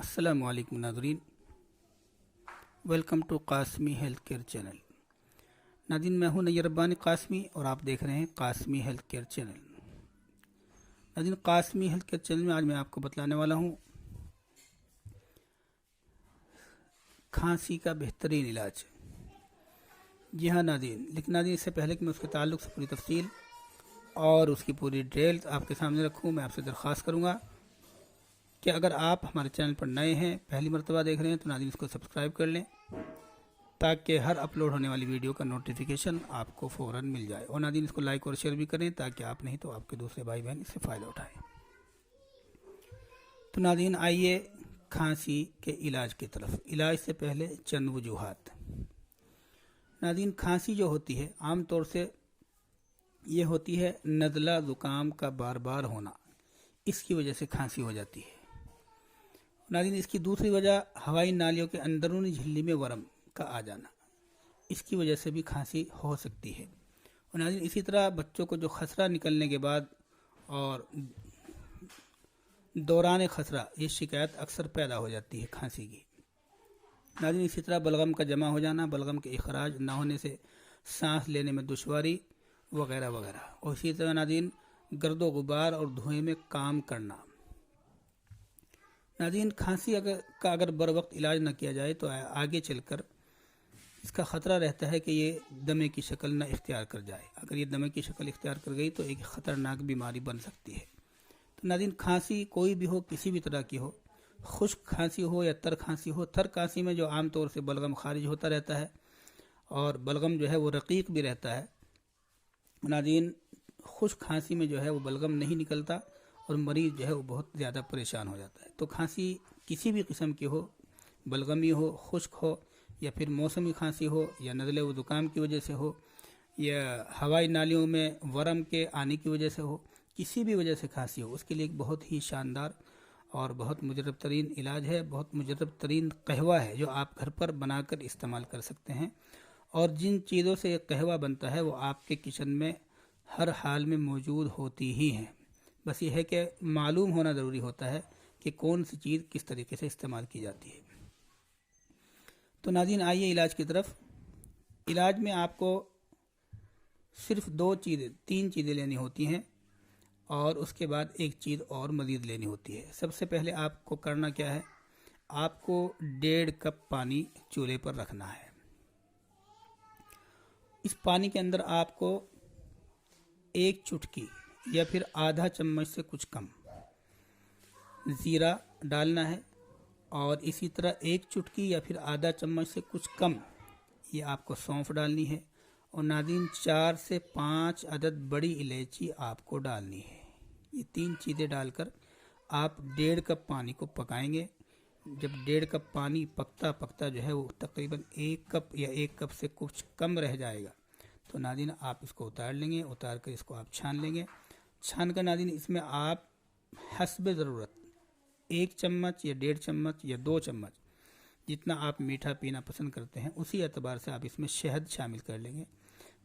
अस्सलाम वालेकुम नाज़रीन, welcome to Qasmi health care channel. नाज़रीन, मैं हूं नैयर रब्बानी कासमी और आप देख रहे हैं कासमी हेल्थ केयर चैनल। नाज़रीन, कासमी हेल्थ केयर चैनल में आज मैं आपको बतलाने वाला हूं खांसी का बेहतरीन इलाज। जी हाँ नाज़रीन, लेकिन नाज़रीन इससे पहले कि मैं उसके ताल्लुक़ से पूरी तफसील और उसकी पूरी डिटेल आपके सामने रखूँ, मैं आपसे दरख्वास्त करूँगा कि अगर आप हमारे चैनल पर नए हैं, पहली मरतबा देख रहे हैं, तो नाज़रीन इसको सब्सक्राइब कर लें ताकि हर अपलोड होने वाली वीडियो का नोटिफिकेशन आपको फ़ौरन मिल जाए। और नाज़रीन इसको लाइक और शेयर भी करें ताकि आप नहीं तो आपके दूसरे भाई बहन इससे फ़ायदा उठाएं। तो नाज़रीन आइए खांसी के इलाज की तरफ। इलाज से पहले चंद वजूहात। नाज़रीन, खांसी जो होती है आम तौर से ये होती है नज़ला ज़ुकाम का बार बार होना, इसकी वजह से खांसी हो जाती है। नाज़रीन इसकी दूसरी वजह हवाई नालियों के अंदरूनी झिल्ली में वर्म का आ जाना, इसकी वजह से भी खांसी हो सकती है। और नाज़रीन इसी तरह बच्चों को जो खसरा निकलने के बाद और दौरान खसरा, ये शिकायत अक्सर पैदा हो जाती है खांसी की। नाज़रीन इसी तरह बलगम का जमा हो जाना, बलगम के इखराज ना होने से सांस लेने में दुश्वारी वगैरह वगैरह। और इसी तरह नाज़रीन गर्दो गुबार और धुएं में काम करना। नाज़रीन खांसी अगर बर वक्त इलाज न किया जाए तो आगे चलकर इसका ख़तरा रहता है कि ये दमे की शक्ल न इख्तियार कर जाए। अगर ये दमे की शक्ल इख्तियार कर गई तो एक ख़तरनाक बीमारी बन सकती है। तो नाज़रीन खांसी कोई भी हो, किसी भी तरह की हो, खुश्क खांसी हो या तर खांसी हो, तर खांसी में जो आम तौर से बलगम खारिज होता रहता है और बलगम जो है वो रकीक भी रहता है। नाज़रीन खुश्क खांसी में जो है वो बलगम नहीं निकलता और मरीज़ जो है वो बहुत ज़्यादा परेशान हो जाता है। तो खांसी किसी भी किस्म की हो, बलगमी हो, खुश्क हो या फिर मौसमी खांसी हो या नज़ले व ज़ुकाम की वजह से हो या हवाई नालियों में वर्म के आने की वजह से हो, किसी भी वजह से खांसी हो, उसके लिए एक बहुत ही शानदार और बहुत मुजरब तरीन इलाज है, बहुत मुजरब तरीन कहवा है जो आप घर पर बनाकर इस्तेमाल कर सकते हैं। और जिन चीज़ों से कहवा बनता है वो आपके किचन में हर हाल में मौजूद होती ही हैं। बस ये है कि मालूम होना ज़रूरी होता है कि कौन सी चीज़ किस तरीके से इस्तेमाल की जाती है। तो नाज़रीन आइए इलाज की तरफ। इलाज में आपको सिर्फ तीन चीज़ें लेनी होती हैं और उसके बाद एक चीज़ और मज़ीद लेनी होती है। सबसे पहले आपको करना क्या है, आपको 1.5 कप पानी चूल्हे पर रखना है। इस पानी के अंदर आपको 1 चुटकी या फिर आधा चम्मच से कुछ कम ज़ीरा डालना है और इसी तरह 1 चुटकी या फिर आधा चम्मच से कुछ कम ये आपको सौंफ डालनी है। और नाज़रीन 4 से 5 अदद बड़ी इलायची आपको डालनी है। ये 3 चीज़ें डालकर आप 1.5 कप पानी को पकाएंगे। जब 1.5 कप पानी पकता पकता जो है वो तकरीबन 1 कप या 1 कप से कुछ कम रह जाएगा तो नाज़रीन आप इसको उतार लेंगे। उतार कर इसको आप छान लेंगे। छान कर नाज़रीन इसमें आप हस्बे ज़रूरत 1 चम्मच या 1.5 चम्मच या 2 चम्मच जितना आप मीठा पीना पसंद करते हैं उसी एतबार से आप इसमें शहद शामिल कर लेंगे।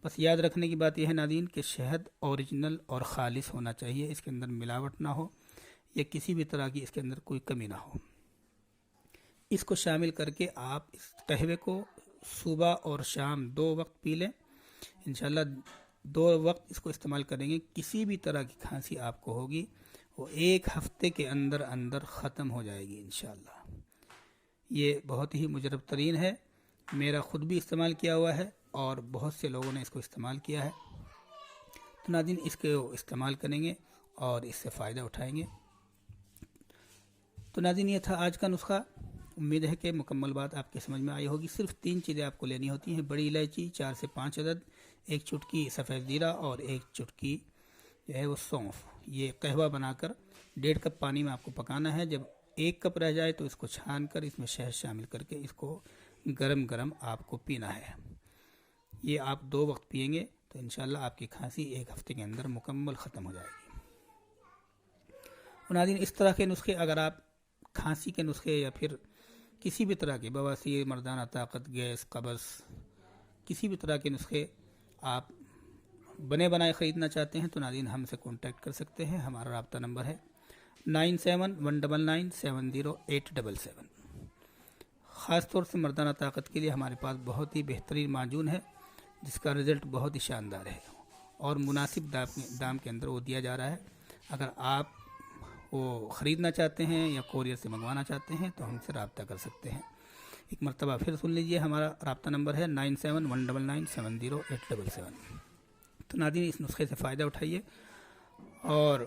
बस याद रखने की बात यह है नाज़रीन कि शहद ओरिजिनल और ख़ालिस होना चाहिए, इसके अंदर मिलावट ना हो या किसी भी तरह की इसके अंदर कोई कमी ना हो। इसको शामिल करके आप इस कहवे को सुबह और शाम 2 वक्त पी लें। इंशाल्लाह 2 वक्त इसको इस्तेमाल करेंगे, किसी भी तरह की खांसी आपको होगी वो 1 हफ्ते के अंदर अंदर ख़त्म हो जाएगी इंशाल्लाह। ये बहुत ही मुजरब तरीन है, मेरा ख़ुद भी इस्तेमाल किया हुआ है और बहुत से लोगों ने इसको इस्तेमाल किया है। तो नाज़रीन इसको इस्तेमाल करेंगे और इससे फ़ायदा उठाएंगे। तो नाज़रीन ये था आज का नुस्खा। उम्मीद है कि मुकम्मल बात आपके समझ में आई होगी। सिर्फ 3 चीज़ें आपको लेनी होती हैं, बड़ी इलायची 4 से 5 अदद, 1 चुटकी सफ़ेद ज़ीरा और 1 चुटकी जो है वो सौंफ। ये कहवा बनाकर 1.5 कप पानी में आपको पकाना है। जब 1 कप रह जाए तो इसको छान कर इसमें शहद शामिल करके इसको गरम गरम आपको पीना है। ये आप 2 वक्त पिएंगे तो इंशाल्लाह आपकी खांसी 1 हफ्ते के अंदर मुकम्मल ख़त्म हो जाएगी। और नाज़रीन इस तरह के नुस्खे अगर आप खांसी के नुस्खे या फिर किसी भी तरह के बवासीर, मर्दाना ताकत, गैस, कब्ज़, किसी भी तरह के नुस्खे आप बने बनाए ख़रीदना चाहते हैं तो नाज़रीन हमसे कांटेक्ट कर सकते हैं। हमारा राब्ता नंबर है 9719970877۔ خاص طور سے مردانہ طاقت کے لیے ہمارے پاس بہت ہی بہترین معجون ہے جس کا رزلٹ بہت ہی شاندار ہے اور مناسب دام کے اندر وہ دیا جا رہا ہے۔ اگر آپ وہ خریدنا چاہتے ہیں یا کوریئر سے منگوانا چاہتے ہیں تو ہم سے رابطہ کر سکتے ہیں۔ ایک مرتبہ پھر سن لیجئے، ہمارا رابطہ نمبر ہے 9719970877۔ تو ناظرین، اس نسخے سے فائدہ اٹھائیے اور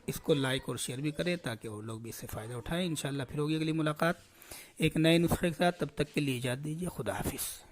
اس کو لائک اور شیئر بھی کریں تاکہ وہ لوگ بھی اس سے فائدہ اٹھائیں۔ انشاءاللہ پھر ہوگی اگلی ملاقات ایک نئے نسخے کے ساتھ، تب تک کے لیے اجازت دیجیے، خدا حافظ۔